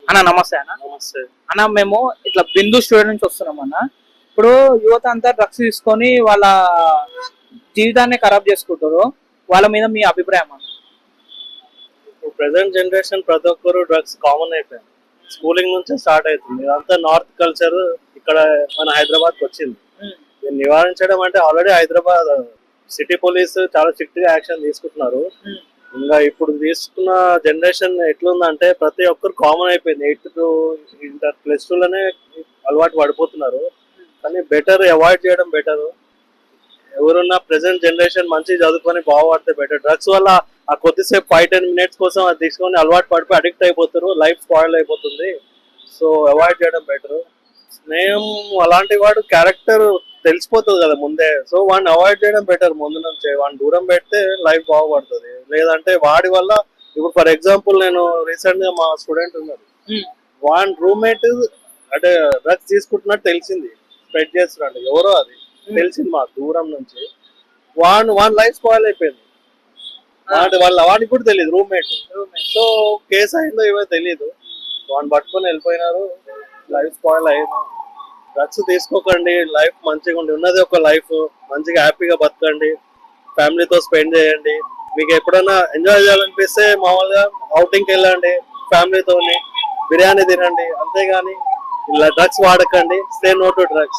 అన్న నమస్తే అన్న. నమస్తే. అన్న మేము ఇట్లా బిందు స్టూడెంట్ నుంచి వస్తున్నాం అన్న. ఇప్పుడు యువత అంతా డ్రగ్స్ తీసుకొని వాళ్ళ జీవితాన్ని ఖరాబ్ చేసుకుంటారు. వాళ్ళ మీద మీ అభిప్రాయం అన్న? ఇప్పుడు ప్రెసెంట్ జనరేషన్ ప్రతి ఒక్కరు డ్రగ్స్ కామన్ అయిపోయింది. స్కూలింగ్ నుంచే స్టార్ట్ అవుతుంది. ఇదంతా నార్త్ కల్చర్ ఇక్కడ మన హైదరాబాద్కి వచ్చింది. దీన్ని నివారించడం అంటే ఆల్రెడీ హైదరాబాద్ సిటీ పోలీస్ చాలా స్ట్రిక్ట్ గా యాక్షన్ తీసుకుంటున్నారు. ఇంకా ఇప్పుడు తీసుకున్న జనరేషన్ ఎట్లుందంటే ప్రతి ఒక్కరు కామన్ అయిపోయింది. 8th to ఇంటర్ +2 లోనే అలవాటు పడిపోతున్నారు. కానీ బెటర్ అవాయిడ్ చేయడం బెటర్. ఎవరున్నా ప్రెసెంట్ జనరేషన్ మంచి చదువుకొని బాగుపడితే బెటర్. డ్రగ్స్ వల్ల ఆ కొద్దిసేపు 5-10 minutes కోసం అది తీసుకొని అలవాటు పడిపోయి అడిక్ట్ అయిపోతారు. లైఫ్ స్పాయిల్ అయిపోతుంది. సో అవాయిడ్ చేయడం బెటర్. స్నేహం అలాంటి వాడు క్యారెక్టర్ తెలిసిపోతుంది కదా ముందే. సో వాడిని అవాయిడ్ చేయడం బెటర్. ముందు నుంచే వాడిని దూరం పెడితే లైఫ్ బాగుపడుతుంది. లేదంటే వాడి వల్ల ఇప్పుడు ఫర్ ఎగ్జాంపుల్ నేను రీసెంట్ గా మా స్టూడెంట్ ఉన్నారు, వాడి రూమ్మేట్ అంటే డ్రగ్స్ తీసుకుంటున్నట్టు తెలిసింది, స్ప్రెడ్ చేస్తున్నాడు ఎవరో అది తెలిసింది మాకు దూరం నుంచి. వాడి లైఫ్ స్పాయిల్ అయిపోయింది. వాడికి కూడా తెలియదు రూమ్మేట్. సో కేసు అయిందో ఏమో తెలియదు. వాడిని పట్టుకొని వెళ్ళిపోయినారు. లైఫ్ స్పాయిల్ అయ్యింది. డ్రగ్స్ తీసుకోకండి. లైఫ్ మంచిగా ఉండి ఉన్నది ఒక లైఫ్, మంచిగా హ్యాపీగా బతకండి. ఫ్యామిలీతో స్పెండ్ చేయండి. మీకు ఎప్పుడైనా ఎంజాయ్ చేయాలనిపిస్తే మామూలుగా అవుటింగ్కి వెళ్ళండి ఫ్యామిలీతోని, బిర్యానీ తినండి. అంతేగాని ఇలా డ్రగ్స్ వాడకండి. Stay no to drugs.